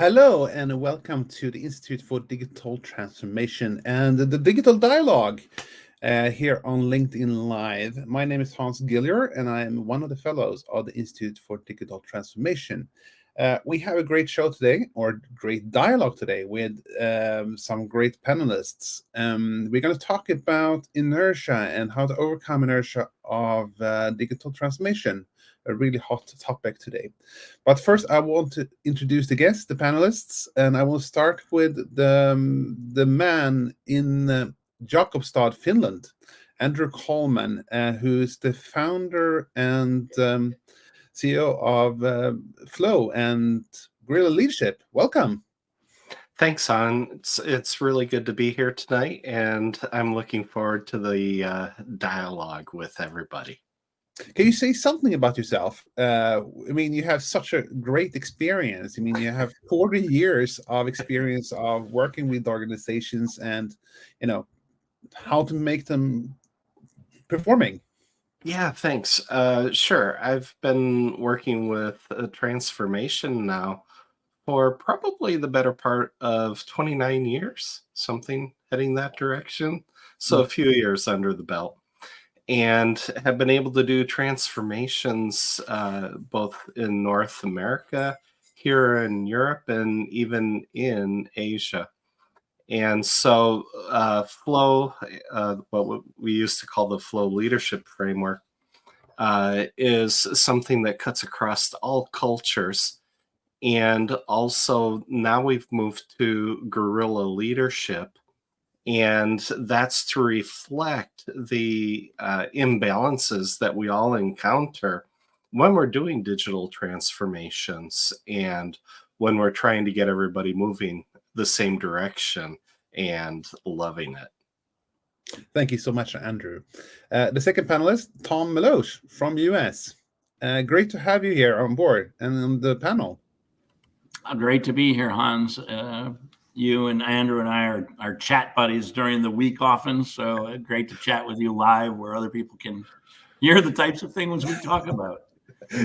Hello and welcome to the Institute for Digital Transformation and the Digital Dialogue here on LinkedIn Live. My name is Hans Gillier and I am one of the fellows of the Institute for Digital Transformation. We have a great show today, or great dialogue today, with some great panelists. We're going to talk about inertia and how to overcome inertia of digital transformation, a really hot topic today. But first, I want to introduce the guests, the panelists, and I will start with the man in 𝗗𝗶𝗏𝗵𝗁, Finland, Andrew Coleman, who is the founder and CEO of Flow and Guerrilla Leadership. Welcome. Thanks, Han. It's really good to be here tonight, and I'm looking forward to the dialogue with everybody. Can you say something about yourself? I mean, you have such a great experience. I mean, you have 40 years of experience of working with organizations and, how to make them performing. Yeah, thanks. Sure. I've been working with transformation now for probably the better part of 29 years, something heading that direction. So a few years under the belt. And have been able to do transformations both in North America, here in Europe, and even in Asia. And so Flow, what we used to call the Flow leadership framework, is something that cuts across all cultures. And also now we've moved to guerrilla leadership, and that's to reflect the imbalances that we all encounter when we're doing digital transformations and when we're trying to get everybody moving the same direction and loving it. Thank you so much, Andrew. The second panelist, Tom Meloche from US. Great to have you here on board and on the panel. Great to be here, Hans. You and Andrew and I are chat buddies during the week often, so great to chat with you live where other people can hear the types of things we talk about.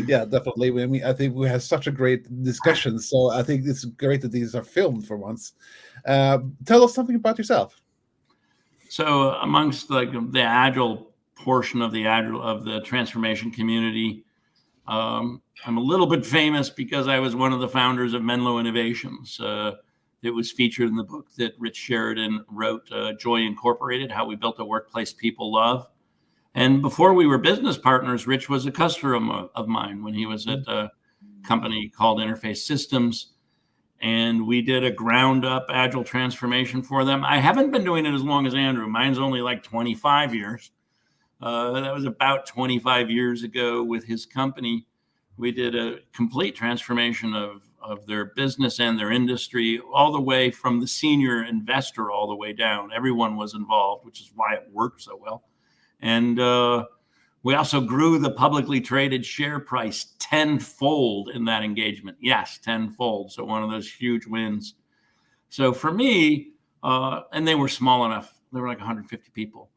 Yeah, definitely. I mean, I think we had such a great discussion, so I think it's great that these are filmed for once. Tell us something about yourself. So, amongst the agile portion of the transformation community, I'm a little bit famous because I was one of the founders of Menlo Innovations. It was featured in the book that Rich Sheridan wrote, 𝗖𝗶𝗲𝗏𝗵𝗁 Incorporated, How We Built a Workplace People Love. And before we were business partners, Rich was a customer of mine when he was at a company called Interface Systems. And we did a ground up agile transformation for them. I haven't been doing it as long as Andrew. Mine's only like 25 years. That was about 25 years ago with his company. We did a complete transformation of their business and their industry, all the way from the senior investor all the way down. Everyone was involved, which is why it worked so well. And we also grew the publicly traded share price tenfold in that engagement. Yes, tenfold. So one of those huge wins. So for me, and they were small enough, they were like 150 people.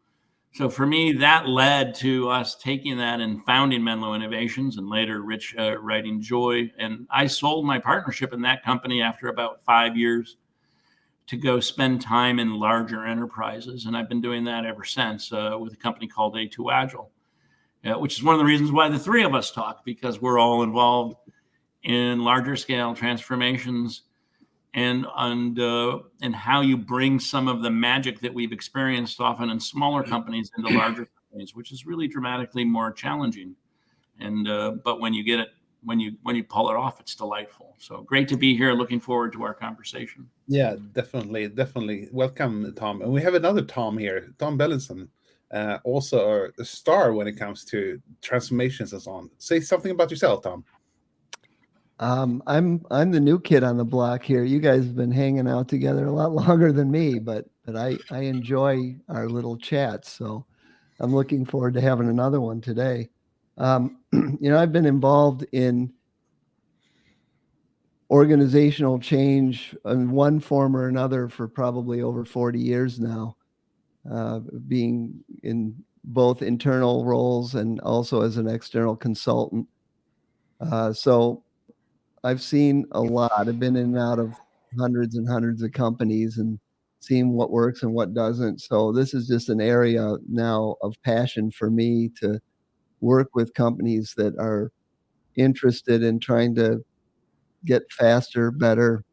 So for me, that led to us taking that and founding Menlo Innovations, and later Rich writing Joy. And I sold my partnership in that company after about 5 years to go spend time in larger enterprises. And I've been doing that ever since with a company called A2 Agile, which is one of the reasons why the three of us talk, because we're all involved in larger scale transformations and how you bring some of the magic that we've experienced often in smaller companies into larger companies, which is really dramatically more challenging. And but when you get it, when you pull it off, it's delightful. So great to be here. Looking forward to our conversation. Yeah, definitely. Welcome, Tom. And we have another Tom here, Tom Bellinson, also a star when it comes to transformations and so on. Say something about yourself, Tom. I'm the new kid on the block here. You guys have been hanging out together a lot longer than me, but I enjoy our little chats. So I'm looking forward to having another one today. I've been involved in organizational change in one form or another for probably over 40 years now, being in both internal roles and also as an external consultant. So I've seen a lot. I've been in and out of hundreds and hundreds of companies and seen what works and what doesn't. So this is just an area now of passion for me to work with companies that are interested in trying to get faster, better,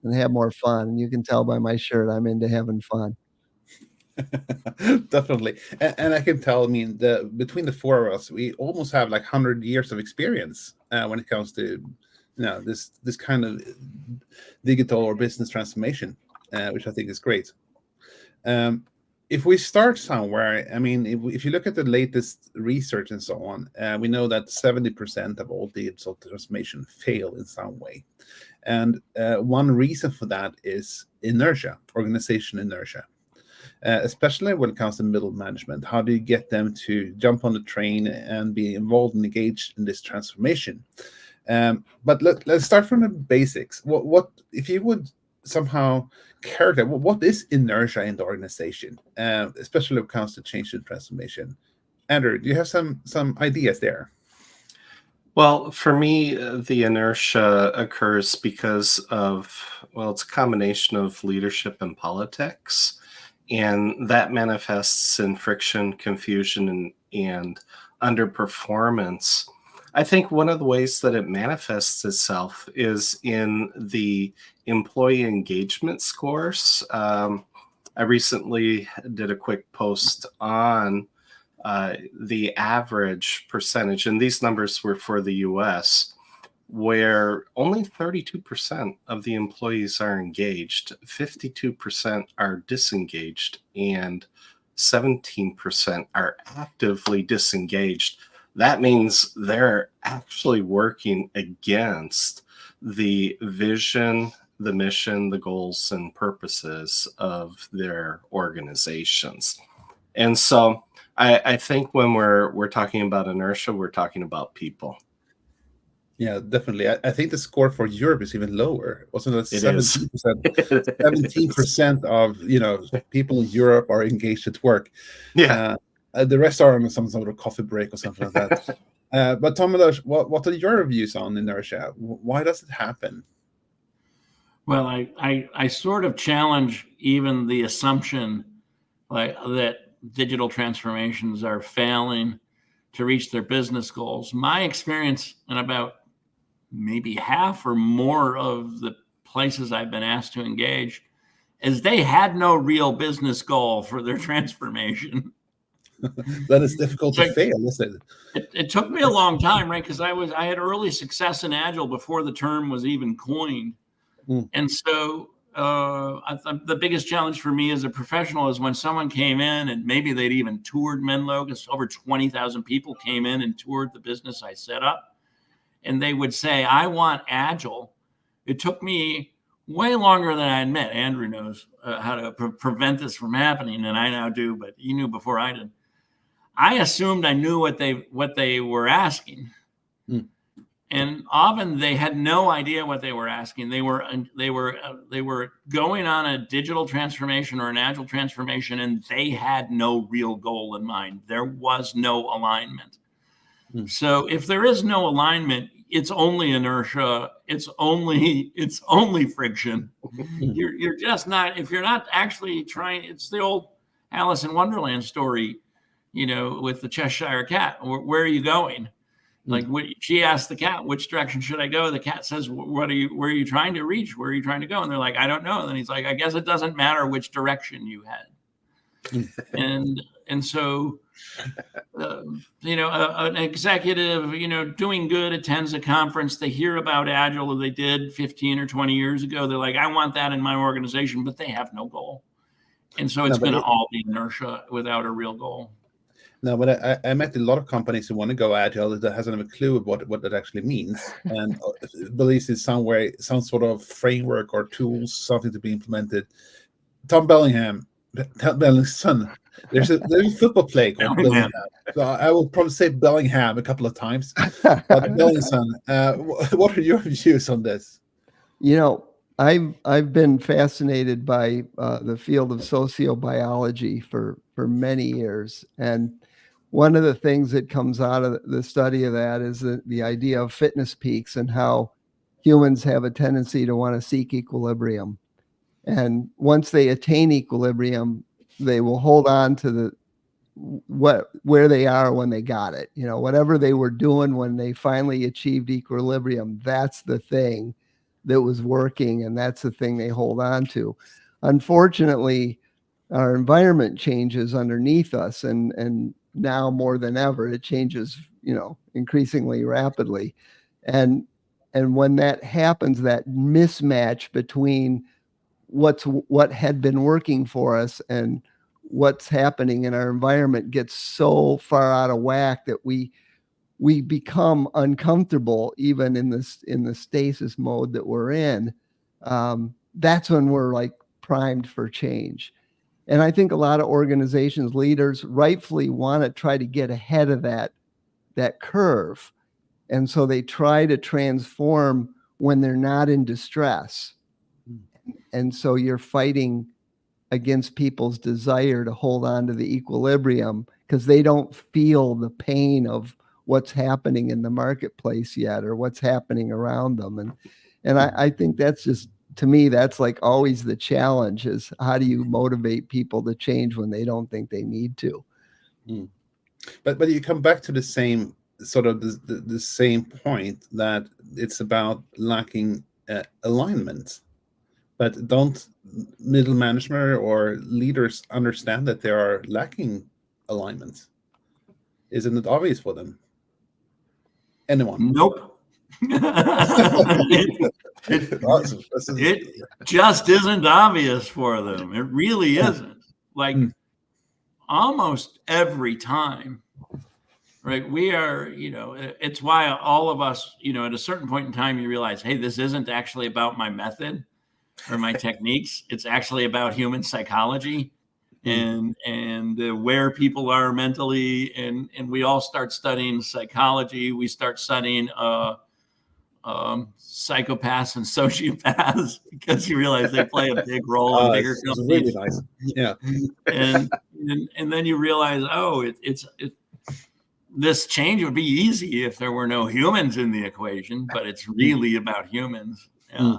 and have more fun. And you can tell by my shirt, I'm into having fun. Definitely. And I can tell, I mean, between the four of us, we almost have like 100 years of experience when it comes to, this kind of digital or business transformation, which I think is great. If we start somewhere, I mean, if you look at the latest research and so on, we know that 70% of all digital transformation fail in some way. And one reason for that is inertia, organization inertia. Especially when it comes to middle management. How do you get them to jump on the train and be involved and engaged in this transformation? But let's start from the basics. What if you would somehow characterize what is inertia in the organization, especially when it comes to change and transformation? Andrew, do you have some ideas there? Well, for me, the inertia occurs because of, well, it's a combination of leadership and politics. And that manifests in friction, confusion, and underperformance. I think one of the ways that it manifests itself is in the employee engagement scores. I recently did a quick post on the average percentage, and these numbers were for the US, where only 32% of the employees are engaged, 52% are disengaged, and 17% are actively disengaged. That means they're actually working against the vision, the mission, the goals, and purposes of their organizations. And so I think when we're talking about inertia, we're talking about people. Yeah, definitely. I think the score for Europe is even lower. Wasn't it 17%? 17% of people in Europe are engaged at work. Yeah. The rest are on some sort of coffee break or something like that. But 𝗏𝗏, what are your views on inertia? Why does it happen? Well, I sort of challenge even the assumption that digital transformations are failing to reach their business goals. My experience in about maybe half or more of the places I've been asked to engage is they had no real business goal for their transformation. That is difficult to fail, isn't it? It took me a long time, right? Because I had early success in Agile before the term was even coined. And so the biggest challenge for me as a professional is when someone came in and maybe they'd even toured Menlo, because over 20,000 people came in and toured the business I set up. And they would say, I want Agile. It took me way longer than I admit. Andrew knows how to prevent this from happening than I now do, but he knew before I did. I assumed I knew what they were asking. And often they had no idea what they were asking. They were going on a digital transformation or an Agile transformation, and they had no real goal in mind. There was no alignment. So if there is no alignment, it's only inertia. It's only friction. You're just not, if you're not actually trying. It's the old Alice in Wonderland story, with the Cheshire Cat. Where are you going? Like she asked the cat, which direction should I go? The cat says, where are you trying to reach? Where are you trying to go? And they're like, I don't know. And then he's like, I guess it doesn't matter which direction you head. and so, an executive, doing good, attends a conference. They hear about Agile that they did 15 or 20 years ago. They're like, I want that in my organization, but they have no goal. And so it's going to all be inertia without a real goal. No, but I met a lot of companies who want to go Agile that hasn't have a clue what that actually means, and believes in some sort of framework or tools, something to be implemented. Tom Bellingham's son. There's a football play called Bellingham. So I will probably say Bellingham a couple of times. But Bellingham's son, what are your views on this? I've been fascinated by the field of sociobiology for many years, and one of the things that comes out of the study of that is the idea of fitness peaks and how humans have a tendency to want to seek equilibrium. And once they attain equilibrium, they will hold on to where they are when they got it. You know, whatever they were doing when they finally achieved equilibrium, that's the thing that was working, and that's the thing they hold on to. Unfortunately, our environment changes underneath us, and now more than ever, it changes, you know, increasingly rapidly. And when that happens, that mismatch between what had been working for us and what's happening in our environment gets so far out of whack that we become uncomfortable even in the stasis mode that we're in. That's when we're like primed for change. And I think a lot of organizations, leaders rightfully want to try to get ahead of that curve. And so they try to transform when they're not in distress. And so you're fighting against people's desire to hold on to the equilibrium because they don't feel the pain of what's happening in the marketplace yet or what's happening around them. And I think that's just, to me, that's like always the challenge, is how do you motivate people to change when they don't think they need to? But you come back to the same sort of the same point, that it's about lacking alignment. But don't middle management or leaders understand that they are lacking alignment? Isn't it obvious for them? Anyone? Nope. It just isn't obvious for them. It really isn't. Like almost every time, right? We are, you know, it's why all of us, you know, at a certain point in time, you realize, hey, this isn't actually about my method or my techniques. It's actually about human psychology and where people are mentally. And we all start studying psychology. We start studying psychopaths and sociopaths because you realize they play a big role in bigger companies. Really nice. Yeah. and then you realize, oh, this change would be easy if there were no humans in the equation, but it's really about humans. Yeah.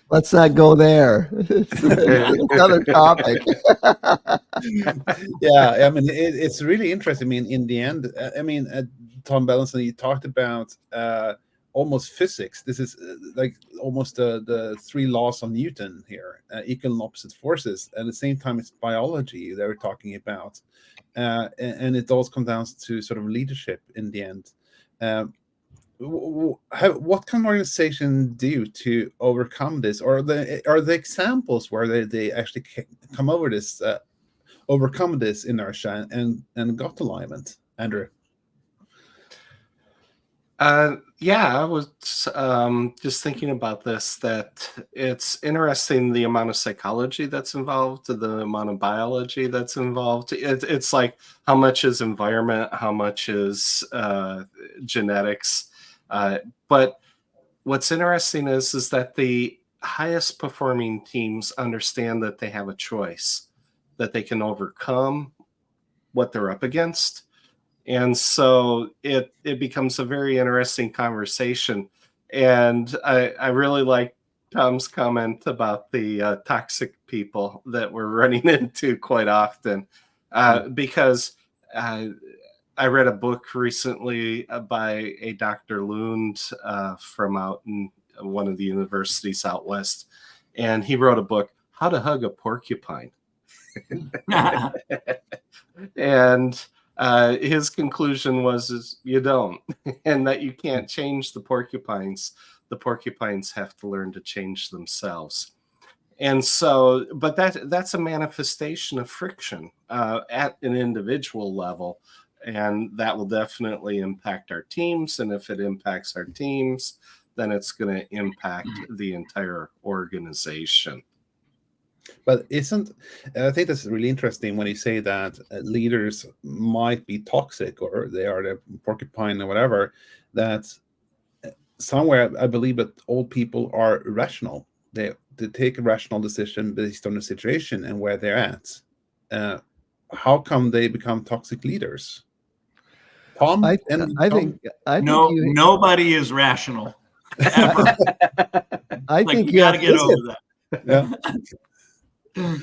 Let's not go there. It's another topic. Yeah, I mean, it's really interesting. I mean, in the end, I mean, Tom Bellinson, you talked about almost physics. This is like almost the three laws of Newton here, equal and opposite forces. At the same time, it's biology they were talking about. And it all comes down to sort of leadership in the end. What can an organization do to overcome this? Or are the examples where they actually come over this, overcome this inertia and got alignment? Andrew? Yeah, I was just thinking about this, that it's interesting the amount of psychology that's involved, the amount of biology that's involved. It's like how much is environment, how much is genetics. But what's interesting is that the highest performing teams understand that they have a choice, that they can overcome what they're up against. And so it becomes a very interesting conversation. And I really like Tom's comment about the toxic people that we're running into quite often, because I read a book recently by a Dr. Lund from out in one of the universities out west. And he wrote a book, How to Hug a Porcupine. And his conclusion was you don't, and that you can't change the porcupines. The porcupines have to learn to change themselves. And so, but that's a manifestation of friction at an individual level, and that will definitely impact our teams. And if it impacts our teams, then it's going to impact the entire organization. But I think that's really interesting when you say that leaders might be toxic or they are the porcupine or whatever, that somewhere I believe that old people are rational. They take a rational decision based on the situation and where they're at. How come they become toxic leaders? Tom? I think nobody is rational. ever. I Like, think you got to get over that. Yeah.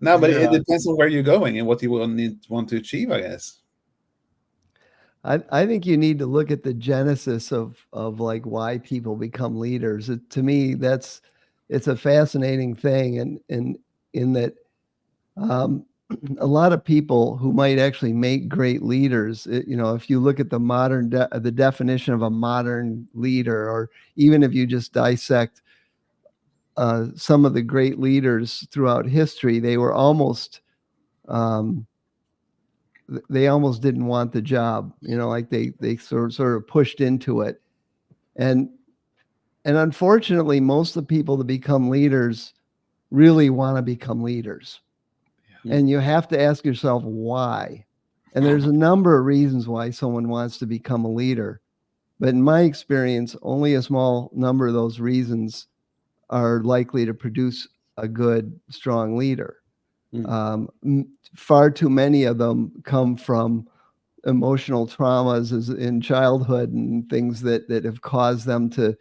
No, but Yeah. it depends on where you're going and what you want to achieve, I guess. I think you need to look at the genesis of like why people become leaders. To me, it's a fascinating thing, and in that a lot of people who might actually make great leaders, if you look at the the definition of a modern leader, or even if you just dissect some of the great leaders throughout history, they were almost they almost didn't want the job, like they sort of pushed into it. And unfortunately, most of the people that become leaders really want to become leaders. Yeah. And you have to ask yourself why. And there's a number of reasons why someone wants to become a leader. But in my experience, only a small number of those reasons are likely to produce a good, strong leader. Far too many of them come from emotional traumas in childhood and things that have caused them to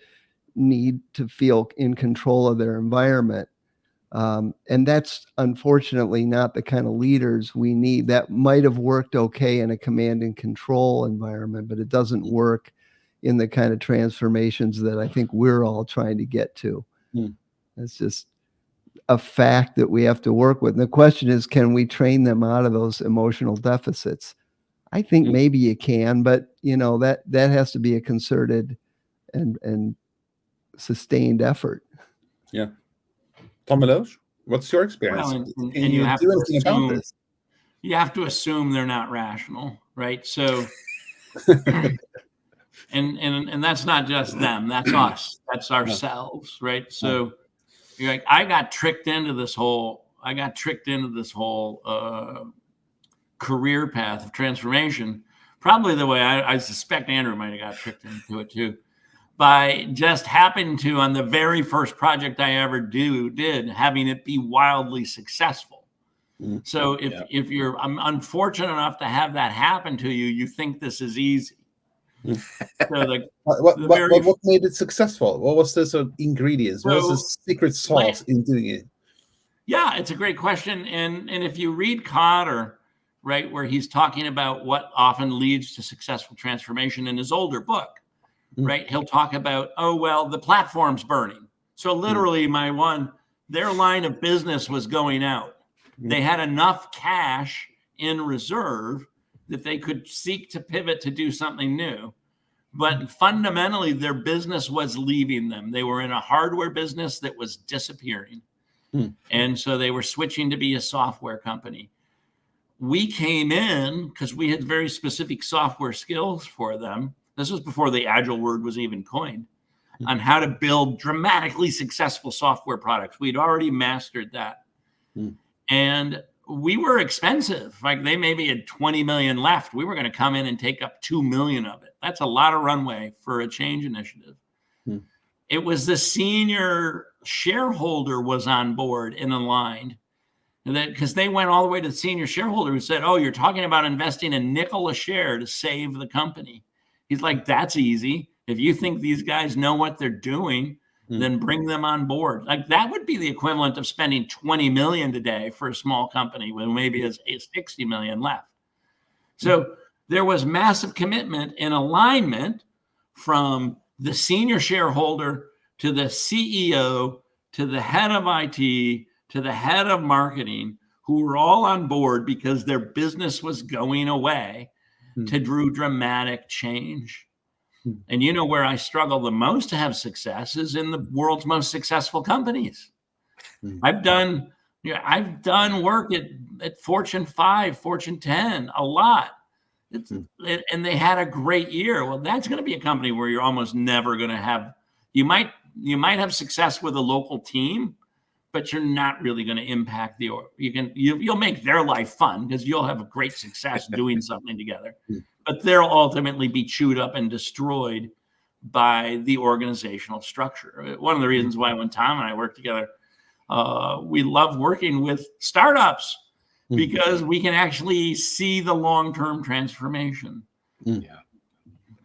need to feel in control of their environment. And that's unfortunately not the kind of leaders we need. That might have worked okay in a command and control environment, but it doesn't work in the kind of transformations that I think we're all trying to get to. It's just a fact that we have to work with. And the question is, can we train them out of those emotional deficits? I think maybe you can, but that has to be a concerted and sustained effort. Yeah. 𝗕𝗿𝗄𝘃, what's your experience? Well, and Can you you have do to anything about assume, this? you have to assume they're not rational, right? So, and that's not just them, that's us, that's ourselves, right? So you're like, I got tricked into this whole career path of transformation, probably the way I suspect Andrew might have got tricked into it too, by just happened to, on the very first project I ever did, having it be wildly successful. So if you're unfortunate enough to have that happen to you, you think this is easy. So what made it successful? What was the sort of ingredients? What was the secret sauce in doing it? Yeah, it's a great question. And if you read Kotter, right, where he's talking about what often leads to successful transformation in his older book, right, he'll talk about, oh, well, the platform's burning. So literally their line of business was going out. They had enough cash in reserve that they could seek to pivot to do something new. But fundamentally, their business was leaving them. They were in a hardware business that was disappearing. And so they were switching to be a software company. We came in because we had very specific software skills for them. This was before the Agile word was even coined, on how to build dramatically successful software products. We'd already mastered that. And we were expensive. Like, they maybe had 20 million left. We were going to come in and take up 2 million of it. That's a lot of runway for a change initiative. It was the senior shareholder was on board and aligned, because they went all the way to the senior shareholder who said, oh, you're talking about investing a nickel a share to save the company. He's like, that's easy. If you think these guys know what they're doing, then bring them on board. Like, that would be the equivalent of spending 20 million today for a small company with maybe a 60 million left. So there was massive commitment and alignment from the senior shareholder to the CEO, to the head of IT, to the head of marketing, who were all on board because their business was going away to do dramatic change. And you know where I struggle the most to have success is in the world's most successful companies. I've done work at Fortune 5, Fortune 10, a lot. And they had a great year. Well, that's going to be a company where you're almost never going to have, you might have success with a local team, but you're not really going to impact you'll make their life fun because you'll have a great success doing something together. But they'll ultimately be chewed up and destroyed by the organizational structure. One of the reasons why when Tom and I work together, we love working with startups because we can actually see the long-term transformation.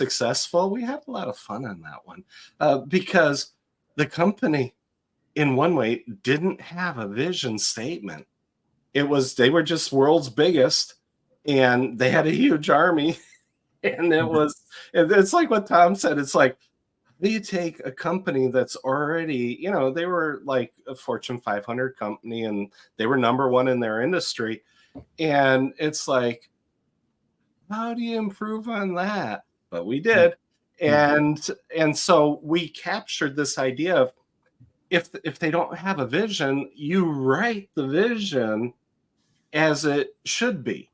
successful. We had a lot of fun on that one because the company, in one way, didn't have a vision statement. They were just world's biggest, and they had a huge army. And it's like what Tom said. It's like, you take a company that's already, they were like a Fortune 500 company and they were #1 in their industry. And it's like, how do you improve on that? But we did. And so we captured this idea of if they don't have a vision, you write the vision as it should be.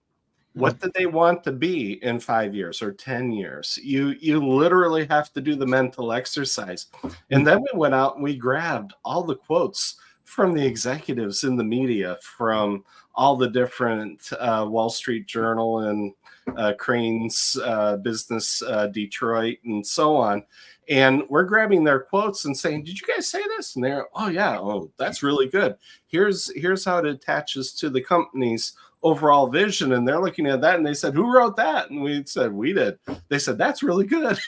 What did they want to be in 5 years or 10 years? You literally have to do the mental exercise. And then we went out and we grabbed all the quotes from the executives in the media, from all the different Wall Street Journal and Crane's Business Detroit and so on. And we're grabbing their quotes and saying, did you guys say this? And they're, oh yeah, oh, that's really good. Here's how it attaches to the company's overall vision. And they're looking at that and they said, who wrote that? And we said, we did. They said, that's really good.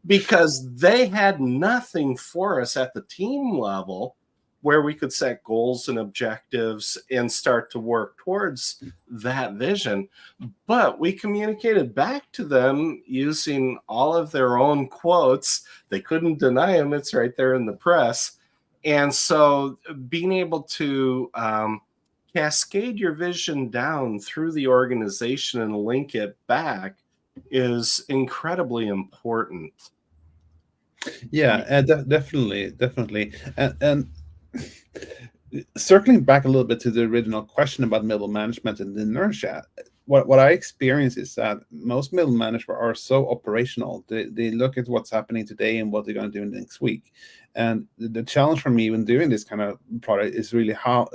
Because they had nothing for us at the team level where we could set goals and objectives and start to work towards that vision. But we communicated back to them using all of their own quotes. They couldn't deny them. It's right there in the press. And so being able to cascade your vision down through the organization and link it back is incredibly important. Yeah, definitely. And circling back a little bit to the original question about middle management and inertia, what I experience is that most middle managers are so operational. They look at what's happening today and what they're going to do next week. And the challenge for me when doing this kind of product is really how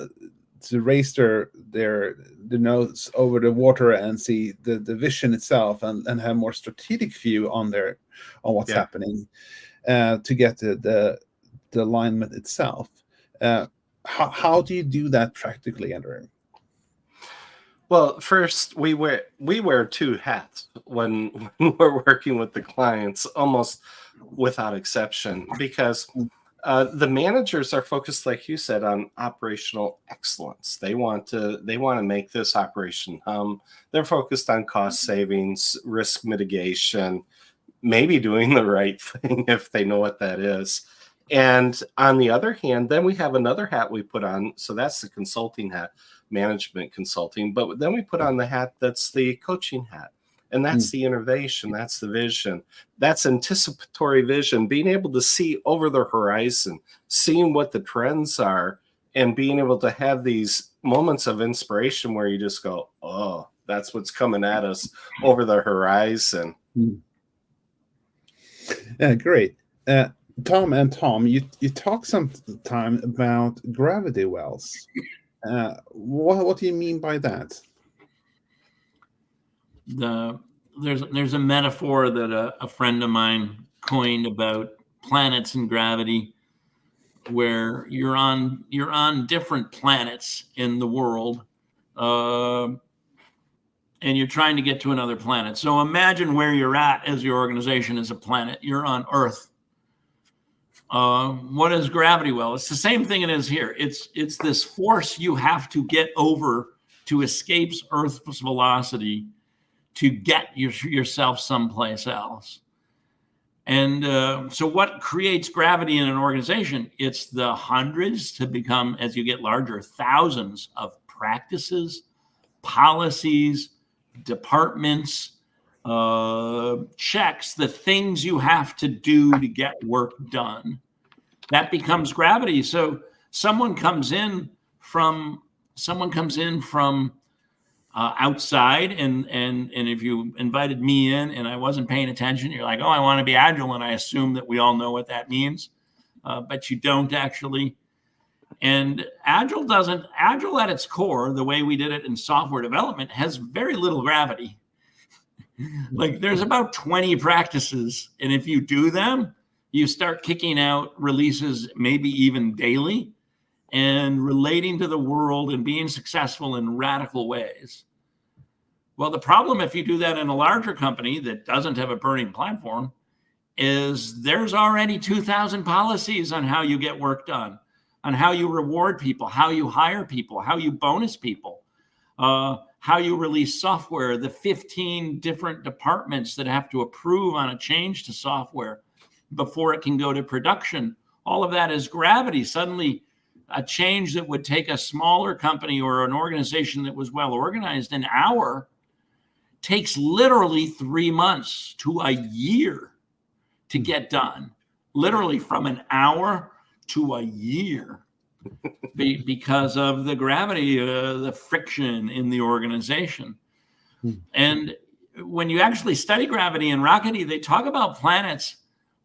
to raise their nose over the water and see the vision itself, and have more strategic view on what's happening, to get the alignment itself. How do you do that practically, Andrew? Well, first we wear two hats when we're working with the clients, almost without exception, because the managers are focused, like you said, on operational excellence. They want to make this operation hum. They're focused on cost savings, risk mitigation, maybe doing the right thing if they know what that is. And on the other hand, then we have another hat we put on. So that's the consulting hat, management consulting. But then we put on the hat that's the coaching hat. And that's the innovation, that's the vision, that's anticipatory vision, being able to see over the horizon, seeing what the trends are, and being able to have these moments of inspiration where you just go, oh, that's what's coming at us over the horizon. Yeah, great. Tom, you talk sometime about gravity wells. What do you mean by that? There's a metaphor that a friend of mine coined about planets and gravity, where you're on different planets in the world, and you're trying to get to another planet. So imagine where you're at as your organization as a planet. You're on Earth. What is gravity well? It's the same thing it is here. It's this force you have to get over to escape Earth's velocity to get yourself someplace else. And so what creates gravity in an organization? It's the hundreds to become, as you get larger, thousands of practices, policies, departments, checks, the things you have to do to get work done. That becomes gravity. So someone comes in from outside, and if you invited me in and I wasn't paying attention, you're like, oh, I want to be agile, and I assume that we all know what that means, but you don't actually. And agile at its core, the way we did it in software development, has very little gravity. Like there's about 20 practices, and if you do them, you start kicking out releases, maybe even daily, and relating to the world and being successful in radical ways. Well, the problem if you do that in a larger company that doesn't have a burning platform is there's already 2,000 policies on how you get work done, on how you reward people, how you hire people, how you bonus people, how you release software, the 15 different departments that have to approve on a change to software before it can go to production. All of that is gravity. Suddenly, a change that would take a smaller company or an organization that was well organized an hour takes literally 3 months to a year to get done. Literally from an hour to a year because of the gravity, the friction in the organization. And when you actually study gravity in rocketry, they talk about planets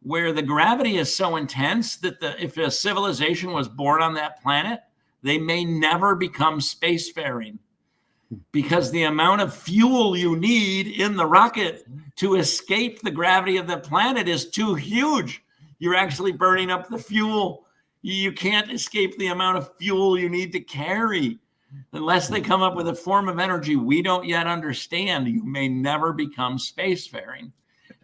where the gravity is so intense that if a civilization was born on that planet, they may never become spacefaring, because the amount of fuel you need in the rocket to escape the gravity of the planet is too huge. You're actually burning up the fuel. You can't escape the amount of fuel you need to carry. Unless they come up with a form of energy we don't yet understand, you may never become spacefaring.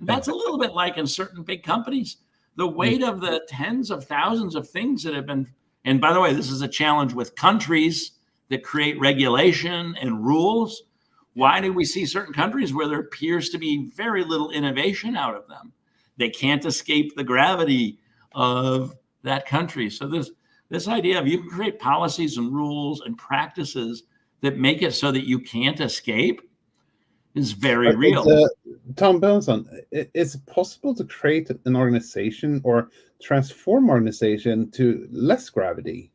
That's a little bit like in certain big companies, the weight of the tens of thousands of things that have been, and by the way, this is a challenge with countries that create regulation and rules. Why do we see certain countries where there appears to be very little innovation out of them? They can't escape the gravity of that country. So this idea of you can create policies and rules and practices that make it so that you can't escape is very real. Tom Benson, is it possible to create an organization or transform organization to less gravity?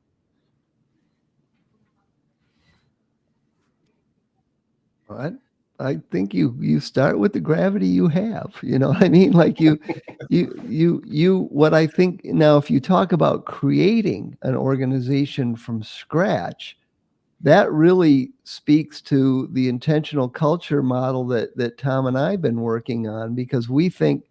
What? I think you start with the gravity you have. You know what I mean? Like what I think now, if you talk about creating an organization from scratch, that really speaks to the intentional culture model that Tom and I have been working on, because we think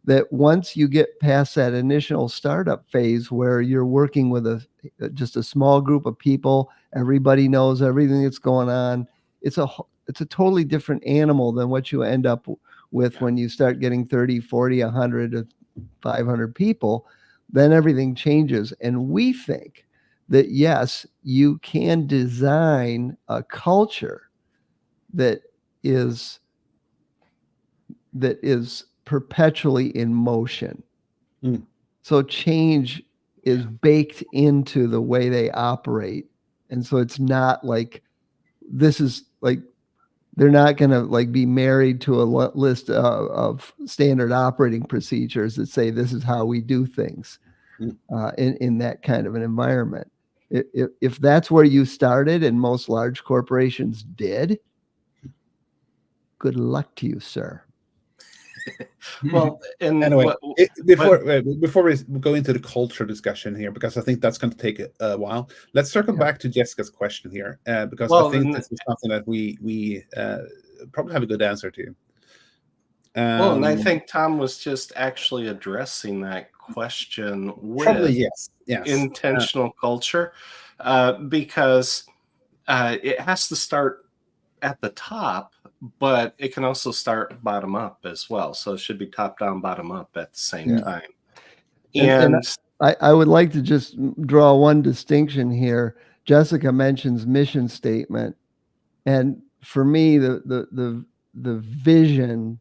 that once you get past that initial startup phase where you're working with just a small group of people, everybody knows everything that's going on, it's a totally different animal than what you end up with when you start getting 30, 40, 100, 500 people. Then everything changes. And we think that, yes, you can design a culture that is perpetually in motion. So change is baked into the way they operate. And so it's not like, this is like, they're not going to like be married to a list of standard operating procedures that say this is how we do things in that kind of an environment. If that's where you started, and most large corporations did, good luck to you, sir. Well, and anyway, before we go into the culture discussion here, because I think that's going to take a while, let's circle back to Jessica's question here, because I think this is something that we probably have a good answer to. Well, and I think Tom was just actually addressing that question with probably yes. intentional culture, because it has to start at the top, but it can also start bottom up as well. So it should be top down, bottom up at the same time. And I would like to just draw one distinction here. Jessica mentions mission statement, and for me, the vision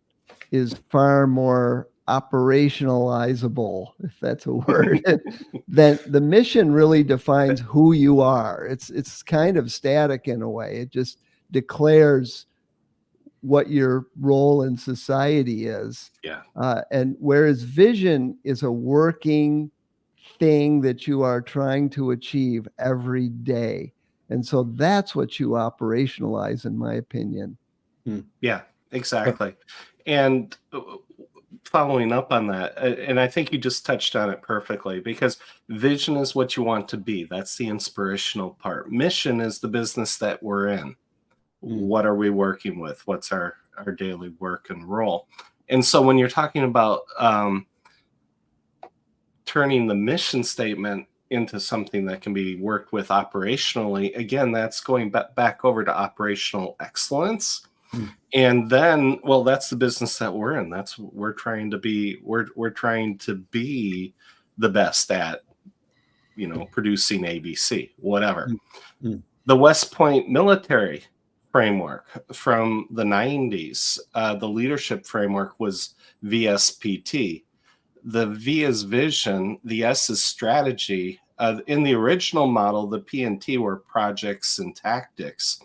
is far more operationalizable, if that's a word. Then the mission really defines who you are. It's kind of static in a way. It just declares what your role in society is. And whereas vision is a working thing that you are trying to achieve every day. And so that's what you operationalize, in my opinion. Yeah, exactly. And following up on that, and I think you just touched on it perfectly, because vision is what you want to be. That's the inspirational part. Mission is the business that we're in. What are we working with? What's our daily work and role? And so when you're talking about turning the mission statement into something that can be worked with operationally, again, that's going back over to operational excellence. And then, well, that's the business that we're in. That's what we're trying to be. We're trying to be the best at, producing ABC, whatever. The West Point military framework from the 90s, the leadership framework was VSPT. The V is vision, the S is strategy. In the original model, the P and T were projects and tactics.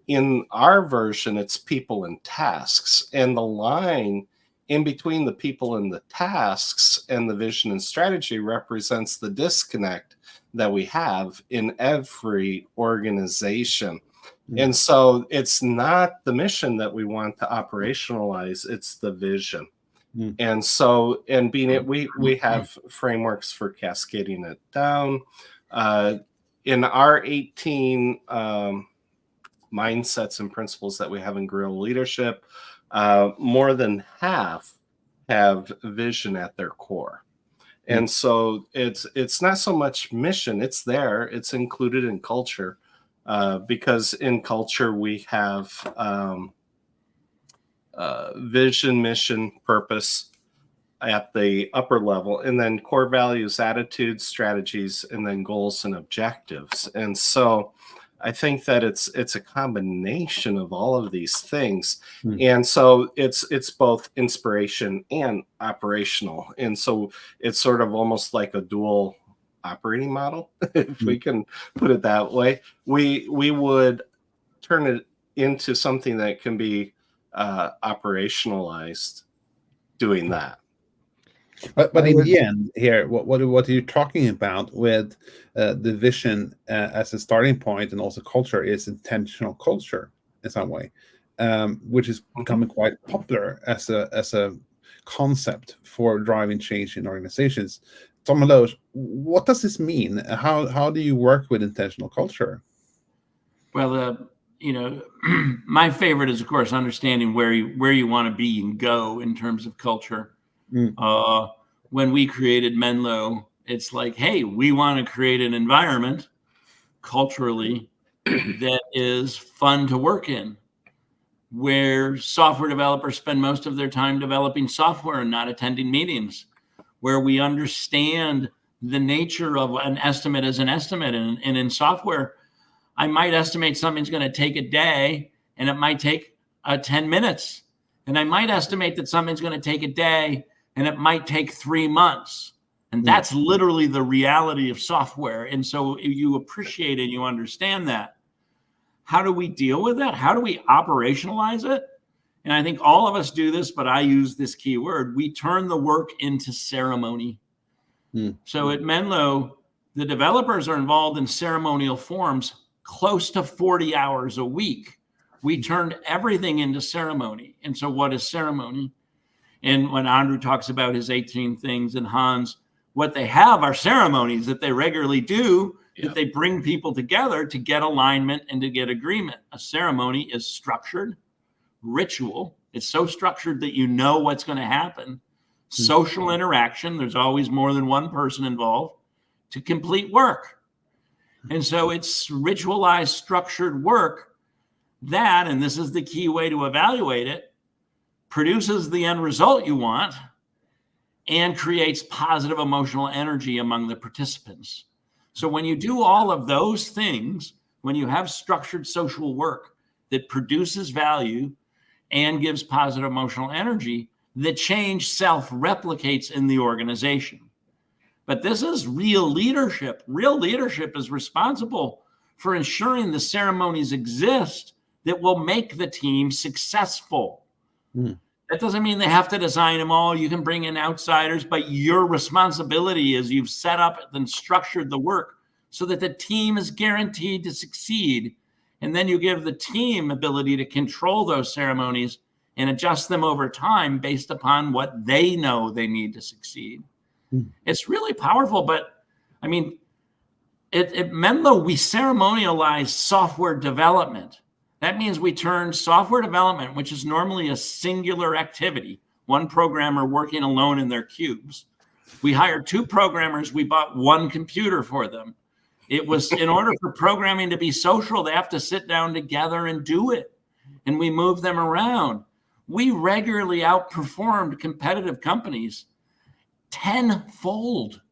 In our version, it's people and tasks. And the line in between the people and the tasks and the vision and strategy represents the disconnect that we have in every organization. And so it's not the mission that we want to operationalize, it's the vision. And so, and being it, we have frameworks for cascading it down. In our 18 mindsets and principles that we have in guerrilla leadership, more than half have vision at their core. And so it's not so much mission, it's there, it's included in culture, because in culture we have vision, mission, purpose at the upper level, and then core values, attitudes, strategies, and then goals and objectives. And so I think that it's a combination of all of these things. And so it's both inspiration and operational. And so it's sort of almost like a dual operating model, if we can put it that way. We would turn it into something that can be operationalized doing that. But in the end, here, what are you talking about with the vision as a starting point, and also culture is intentional culture in some way, which is becoming quite popular as a concept for driving change in organizations. 𝗕𝗿𝗏𝗍, what does this mean? How do you work with intentional culture? Well, you know, my favorite is, of course, understanding where you want to be and go in terms of culture. When we created 𝗏𝗏𝗏𝗏, it's like, hey, we want to create an environment culturally that is fun to work in, where software developers spend most of their time developing software and not attending meetings, where we understand the nature of an estimate as an estimate. And in software, I might estimate something's going to take a day, and it might take 10 minutes. And I might estimate that something's going to take a day, and it might take 3 months. And that's literally the reality of software. And so you appreciate and you understand that. How do we deal with that? How do we operationalize it? And I think all of us do this, but I use this key word. We turn the work into ceremony. So at 𝗏𝗏𝗏𝗏, the developers are involved in ceremonial forms close to 40 hours a week. We turned everything into ceremony. And so what is ceremony? And when Andrew talks about his 18 things, and Hans, what they have are ceremonies that they regularly do, that they bring people together to get alignment and to get agreement. A ceremony is structured, ritual. It's so structured that you know what's going to happen. Social interaction, there's always more than one person involved to complete work. And so it's ritualized, structured work that, and this is the key way to evaluate it, produces the end result you want and creates positive emotional energy among the participants. So when you do all of those things, when you have structured social work that produces value and gives positive emotional energy, the change self-replicates in the organization. But this is real leadership. Real leadership is responsible for ensuring the ceremonies exist that will make the team successful. That doesn't mean they have to design them all. You can bring in outsiders, but your responsibility is you've set up and structured the work so that the team is guaranteed to succeed. And then you give the team ability to control those ceremonies and adjust them over time based upon what they know they need to succeed. It's really powerful, but I mean, at 𝗏𝗏𝗏𝗏, we ceremonialize software development. That means we turn software development, which is normally a singular activity, one programmer working alone in their cubes. We hired 2 programmers. We bought 1 computer for them. It was in order for programming to be social, they have to sit down together and do it. And we move them around. We regularly outperformed competitive companies tenfold.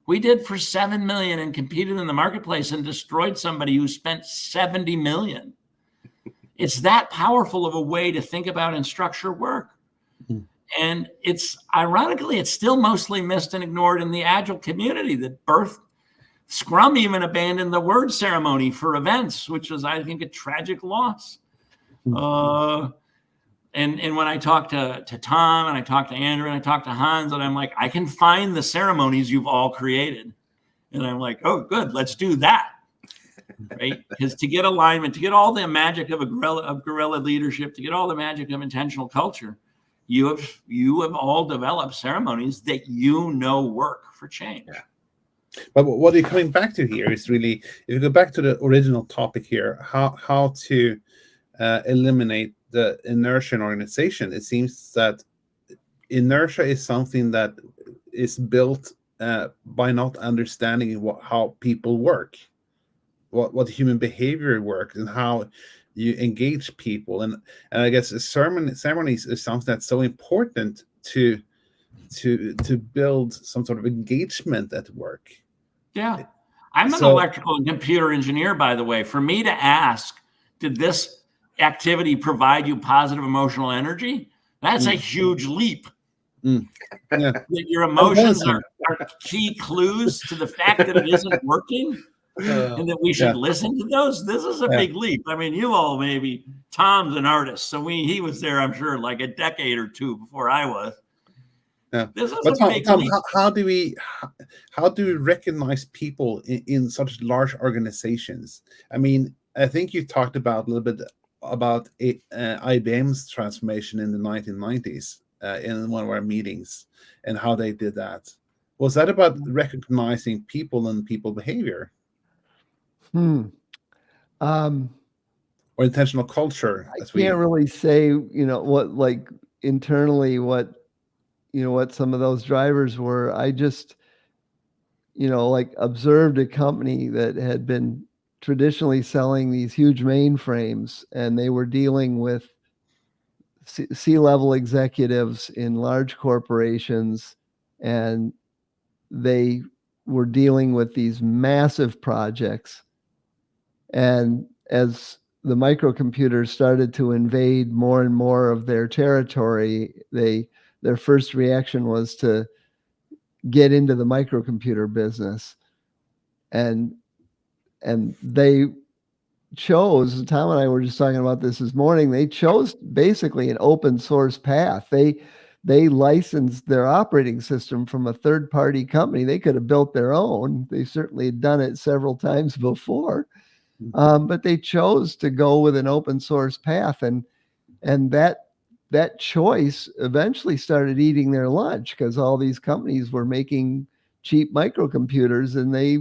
We did for 7 million and competed in the marketplace and destroyed somebody who spent 70 million. It's that powerful of a way to think about and structure work. And it's ironically, it's still mostly missed and ignored in the Agile community that birthed Scrum even abandoned the word ceremony for events, which is, I think, a tragic loss. And when I talk to Tom and I talk to Andrew and I talk to Hans, and I'm like, I can find the ceremonies you've all created. And I'm like, oh, good, let's do that. Right? Because to get alignment, to get all the magic of guerrilla leadership, to get all the magic of intentional culture, you have all developed ceremonies that you know work for change. But what you're coming back to here is really, if you go back to the original topic here, how to eliminate the inertia in organization. It seems that inertia is something that is built by not understanding how people work, what human behavior works, and how you engage people. And I guess ceremonies is something that's so important to build some sort of engagement at work. Yeah. I'm an electrical and computer engineer, by the way. For me to ask, did this activity provide you positive emotional energy? That's a huge leap. Yeah. Your emotions are key clues to the fact that it isn't working. and that we should Yeah. listen to those. This is a Yeah. big leap. I mean, you all maybe, Tom's an artist, so he was there, I'm sure, like a decade or two before I was. Yeah. This is But a big Tom, leap. how do we recognize people in such large organizations? I mean, I think you talked about a little bit about IBM's transformation in the 1990s in one of our meetings and how they did that. Was that about recognizing people and people behavior? Or intentional culture? I can't really say, what, like, internally, what some of those drivers were. I just, like, observed a company that had been traditionally selling these huge mainframes, and they were dealing with C-level executives in large corporations, and they were dealing with these massive projects. And as the microcomputers started to invade more and more of their territory, their first reaction was to get into the microcomputer business. And they chose, Tom and I were just talking about this morning, they chose basically an open source path. They licensed their operating system from a third-party company. They could have built their own. They certainly had done it several times before. But they chose to go with an open source path, and that choice eventually started eating their lunch, because all these companies were making cheap microcomputers, and they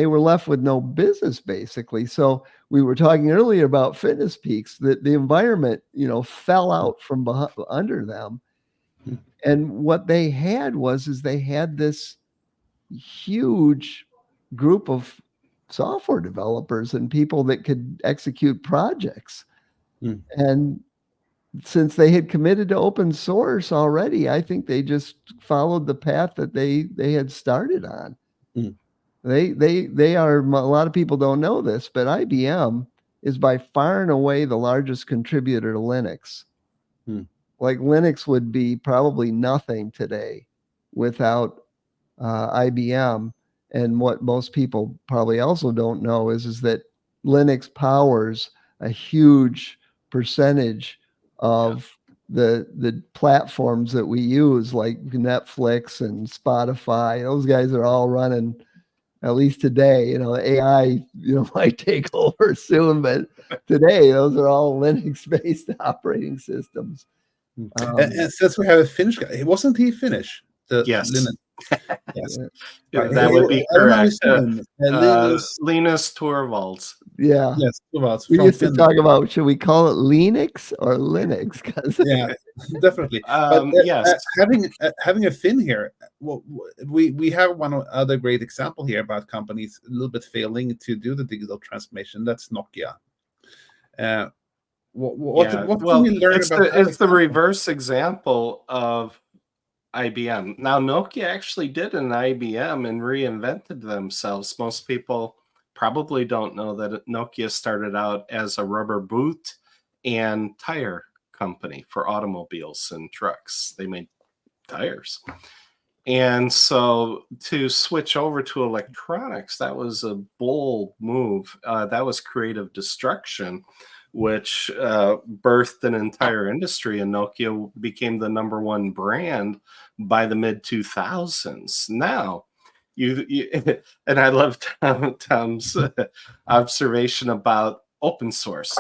were left with no business, basically. So we were talking earlier about Fitness Peaks, that the environment, fell out from under them. And what they had is they had this huge group of software developers and people that could execute projects. And since they had committed to open source already, I think they just followed the path that they had started on. They are, a lot of people don't know this, but IBM is by far and away the largest contributor to Linux. Like, Linux would be probably nothing today without IBM. And what most people probably also don't know is that Linux powers a huge percentage of the platforms that we use, like Netflix and Spotify. Those guys are all running, at least today. AI, might take over soon, but today those are all Linux-based operating systems. And since we have a Finnish guy, wasn't he Finnish? Yes. Linux. Yes. Yeah, that would be correct. Linus 𝗖𝗶𝗶𝗵𝗁𝗃. Yeah. Yes, We used to talk about, should we call it Linux or Linux? Yeah, definitely. But yes, having a Finn here, well, we have one other great example here about companies a little bit failing to do the digital transformation. That's Nokia. What can we learn about that? It's the reverse example of IBM. Now, Nokia actually did an IBM and reinvented themselves. Most people probably don't know that Nokia started out as a rubber boot and tire company for automobiles and trucks. They made tires. And so to switch over to electronics, that was a bold move. That was creative destruction, which birthed an entire industry, and Nokia became the #1 brand by the mid-2000s. Now, and I love Tom's observation about open source,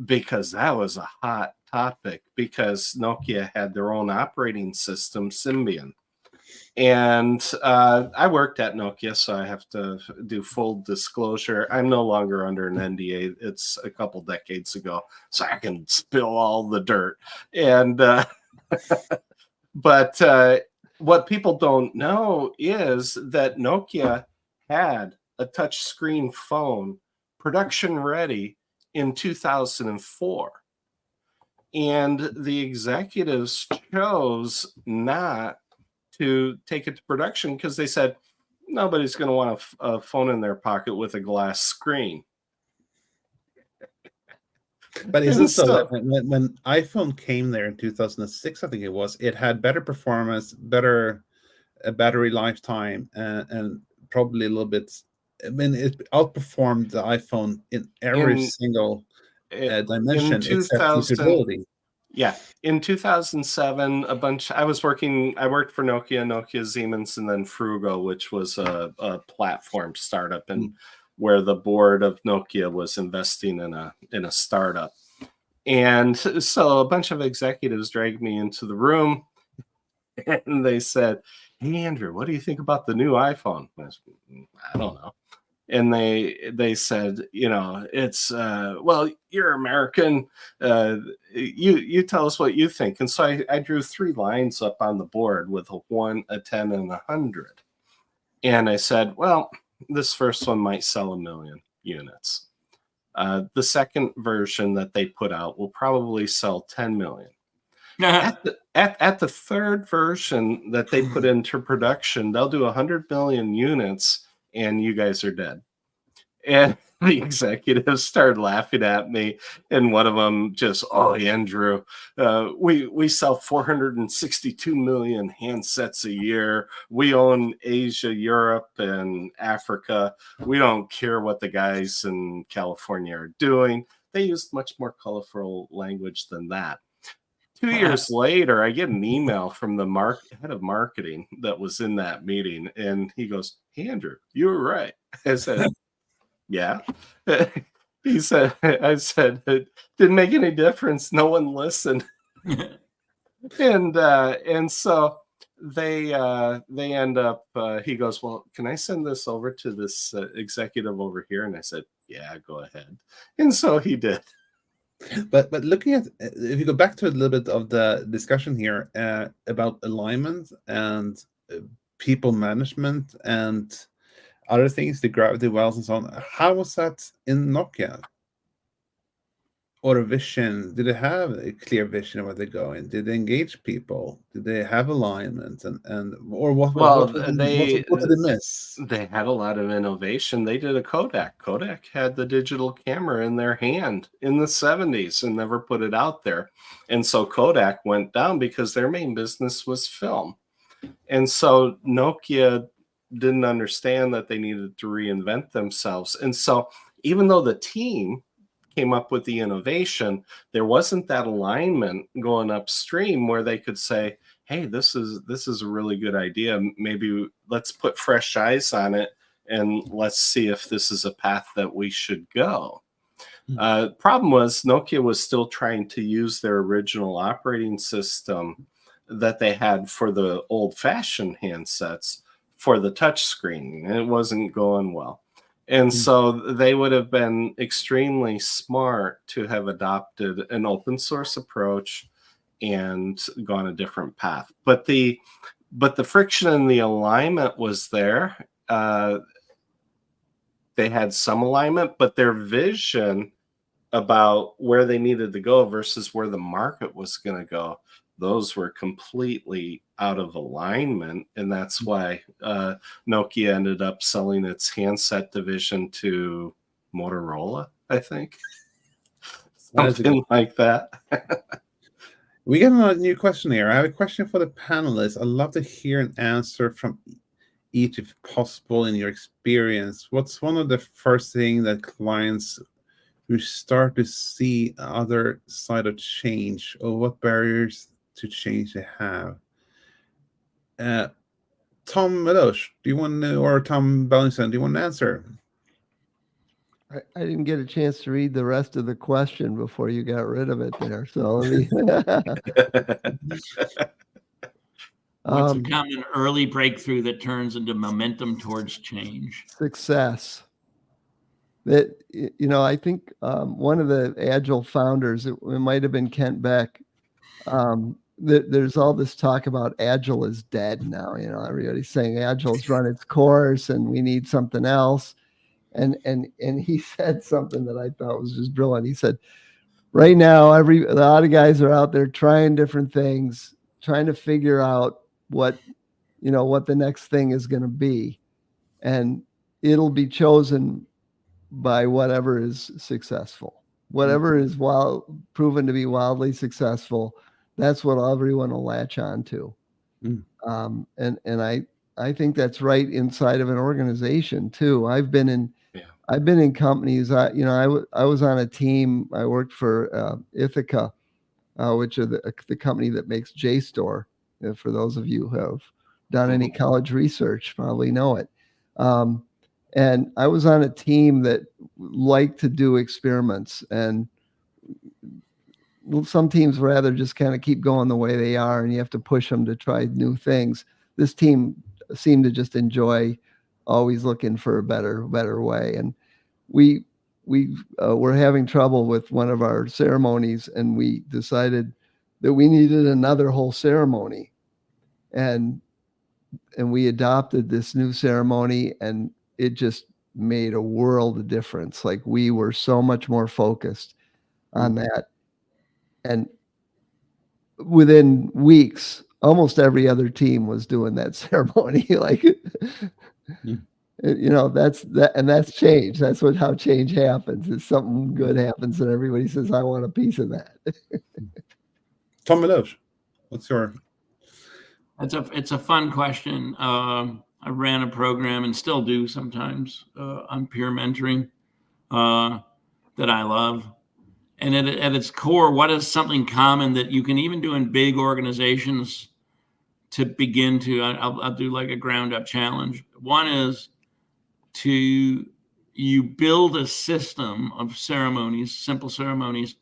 because that was a hot topic, because Nokia had their own operating system, Symbian. And I worked at Nokia, so I have to do full disclosure. I'm no longer under an NDA. It's a couple decades ago, so I can spill all the dirt. And but what people don't know is that Nokia had a touchscreen phone production ready in 2004. And the executives chose not to take it to production because they said nobody's going to want a phone in their pocket with a glass screen. But isn't so when iPhone came there in 2006, I think it had better performance, better battery lifetime, and probably a little bit. I mean, it outperformed the iPhone in every single dimension except 2000, usability. yeah, in 2007, I worked for Nokia, Siemens, and then Frugo, which was a platform startup, and where the board of Nokia was investing in a startup. And so a bunch of executives dragged me into the room, and they said, "Hey, Andrew, what do you think about the new iPhone?" I don't know. And they said, it's well, you're American, you tell us what you think. And so I drew 3 lines up on the board with a 1, a 10, and a 100. And I said, well, this first one might sell 1 million units. The second version that they put out will probably sell 10 million. At the third version that they put into production, they'll do 100 million units, and you guys are dead. And the executives started laughing at me, and one of them just, "Oh, Andrew, we sell 462 million handsets a year. We own Asia, Europe, and Africa. We don't care what the guys in California are doing." They used much more colorful language than that. 2 years later, I get an email from the head of marketing that was in that meeting, and he goes, "Hey, Andrew, you were right." I said, "Yeah." I said, "It didn't make any difference. No one listened." And so they end up, he goes, "Well, can I send this over to this executive over here?" And I said, "Yeah, go ahead." And so he did. But looking at, if you go back to a little bit of the discussion here about alignment and people management and other things, the gravity wells and so on, how was that in Nokia? Or a vision? Did they have a clear vision of where they're going? Did they engage people? Did they have alignment? Or what? Well, what did they miss? They had a lot of innovation. They did a Kodak. Kodak had the digital camera in their hand in the 70s and never put it out there. And so Kodak went down because their main business was film. And so Nokia didn't understand that they needed to reinvent themselves. And so even though the team came up with the innovation, there wasn't that alignment going upstream where they could say, "Hey, this is a really good idea. Maybe let's put fresh eyes on it, and let's see if this is a path that we should go." Problem was Nokia was still trying to use their original operating system that they had for the old-fashioned handsets for the touch screen, and it wasn't going well. And so they would have been extremely smart to have adopted an open source approach and gone a different path. But the friction and the alignment was there. They had some alignment, but their vision about where they needed to go versus where the market was going to go, those were completely out of alignment. And that's why Nokia ended up selling its handset division to Motorola, I think. Something like that. We get a new question here. I have a question for the panelists. I'd love to hear an answer from each, if possible, in your experience. What's one of the first things that clients who start to see other side of change, or what barriers to change they have? Tom Meadows, do you want to, or Tom Bellinson, do you want to answer? I didn't get a chance to read the rest of the question before you got rid of it there. So let me. What's a common early breakthrough that turns into momentum towards change? Success. That, I think one of the Agile founders, it might have been Kent Beck. There's all this talk about Agile is dead now. Everybody's saying Agile's run its course and we need something else. And he said something that I thought was just brilliant. He said, right now, a lot of guys are out there trying different things, trying to figure out what the next thing is going to be. And it'll be chosen by whatever is successful, whatever is proven to be wildly successful. That's what everyone will latch on to. And I think that's right inside of an organization too. I've been in companies. I was on a team. I worked for 𝗵𝗲𝗃𝗃, which are the company that makes JSTOR. For those of you who have done any college research, probably know it. And I was on a team that liked to do experiments, and some teams rather just kind of keep going the way they are, and you have to push them to try new things. This team seemed to just enjoy always looking for a better way. And we were having trouble with one of our ceremonies, and we decided that we needed another whole ceremony. And we adopted this new ceremony, and it just made a world of difference. Like, we were so much more focused on that. And within weeks, almost every other team was doing that ceremony. Like, that's change. That's how change happens. Is something good happens, and everybody says, "I want a piece of that." 𝗕𝗿𝗏𝗏, what's your? It's a fun question. I ran a program, and still do sometimes, on peer mentoring, that I love. And at its core, what is something common that you can even do in big organizations to begin to, I'll do like a ground up challenge. One is you build a system of ceremonies, simple ceremonies,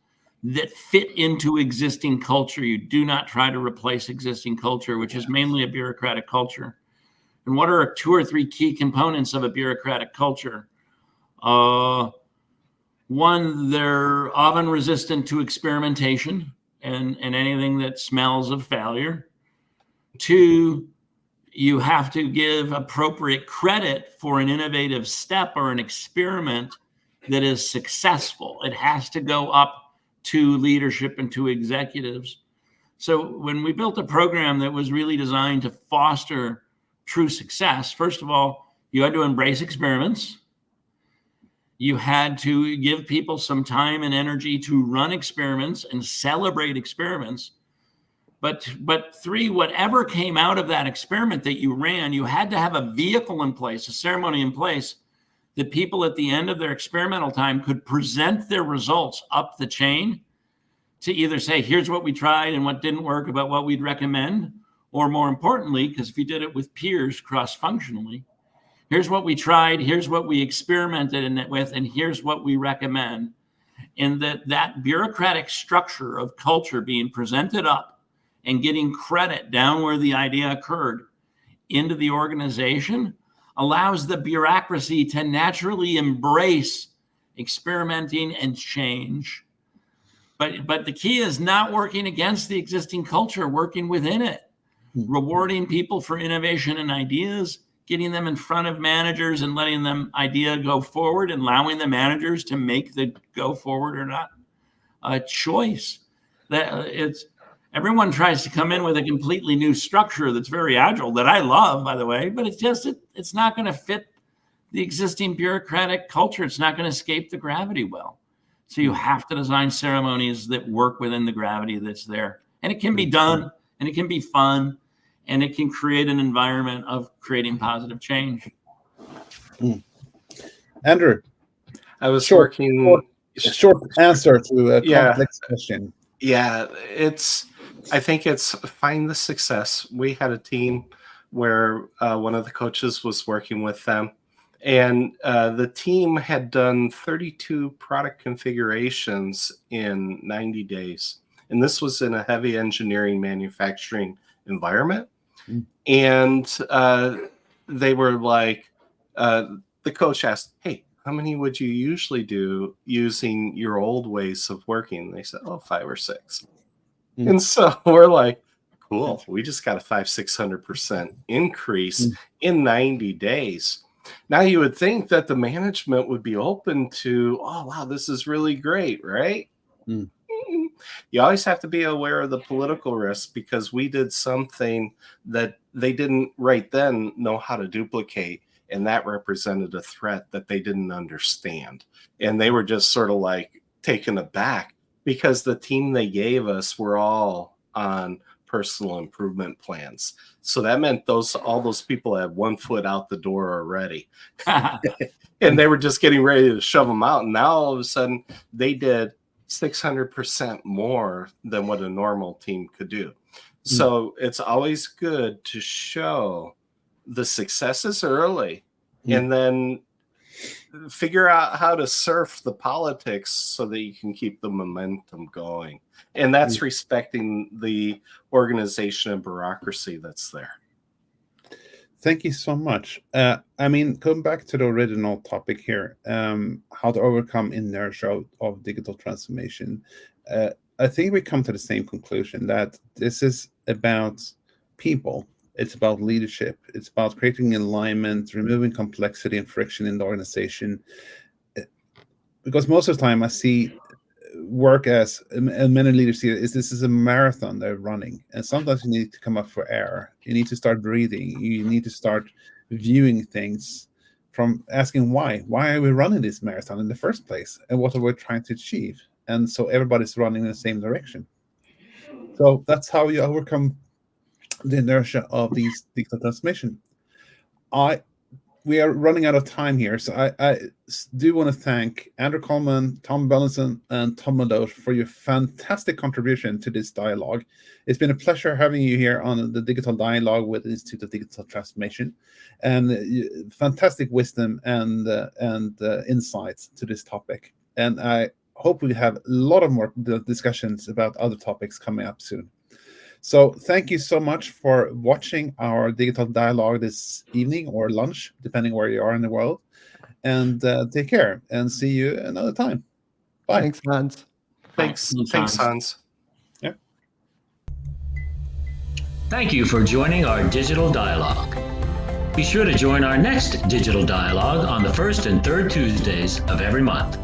that fit into existing culture. You do not try to replace existing culture, which is mainly a bureaucratic culture. And what are 2 or 3 key components of a bureaucratic culture? One, they're often resistant to experimentation and anything that smells of failure. 2, you have to give appropriate credit for an innovative step or an experiment that is successful. It has to go up to leadership and to executives. So when we built a program that was really designed to foster true success, first of all, you had to embrace experiments. You had to give people some time and energy to run experiments and celebrate experiments. But 3, whatever came out of that experiment that you ran, you had to have a vehicle in place, a ceremony in place, that people at the end of their experimental time could present their results up the chain to either say, here's what we tried and what didn't work about what we'd recommend, or more importantly, because if you did it with peers cross-functionally, here's what we tried, here's what we experimented with, and here's what we recommend. And that bureaucratic structure of culture being presented up and getting credit down where the idea occurred into the organization allows the bureaucracy to naturally embrace experimenting and change. But the key is not working against the existing culture, working within it, rewarding people for innovation and ideas, getting them in front of managers and letting them idea go forward, and allowing the managers to make the go forward or not a choice. Everyone tries to come in with a completely new structure that's very agile, that I love, by the way, but it's not going to fit the existing bureaucratic culture. It's not going to escape the gravity well. So you have to design ceremonies that work within the gravity that's there. And it can be done, and it can be fun, and it can create an environment of creating positive change. Andrew, I was short answer to a complex question. Yeah, I think it's find the success. We had a team where one of the coaches was working with them, and the team had done 32 product configurations in 90 days. And this was in a heavy engineering manufacturing environment. And they were like, the coach asked, hey, how many would you usually do using your old ways of working? They said, 5 or 6. And so we're like, cool, we just got a 500-600% increase in 90 days. Now you would think that the management would be open to, oh, wow, this is really great, right? You always have to be aware of the political risk, because we did something that they didn't right then know how to duplicate. And that represented a threat that they didn't understand. And they were just sort of like taken aback, because the team they gave us were all on personal improvement plans. So that meant all those people had 1 foot out the door already. And they were just getting ready to shove them out. And now all of a sudden they did 600% more than what a normal team could do. So it's always good to show the successes early and then figure out how to surf the politics so that you can keep the momentum going. And that's respecting the organization and bureaucracy that's there. Thank you so much. I mean, going back to the original topic here, how to overcome inertia of digital transformation. I think we come to the same conclusion that this is about people. It's about leadership. It's about creating alignment, removing complexity and friction in the organization. Because most of the time I see work as, and many leaders see it, this is a marathon they're running. And sometimes you need to come up for air. You need to start breathing. You need to start viewing things from asking why. Why are we running this marathon in the first place? And what are we trying to achieve? And so everybody's running in the same direction. So that's how you overcome the inertia of these digital transformation. We are running out of time here, so I do want to thank Andrew Coleman, Tom Bellinson, and 𝗕𝗿𝗄𝗏 for your fantastic contribution to this dialogue. It's been a pleasure having you here on the Digital Dialogue with the Institute of Digital Transformation, and fantastic wisdom and insights to this topic. And I hope we have a lot of more discussions about other topics coming up soon. So thank you so much for watching our Digital Dialogue this evening or lunch, depending where you are in the world. And take care and see you another time. Bye. Thanks, Hans. Thanks, Hans. Yeah. Thank you for joining our Digital Dialogue. Be sure to join our next Digital Dialogue on the 1st and 3rd Tuesdays of every month.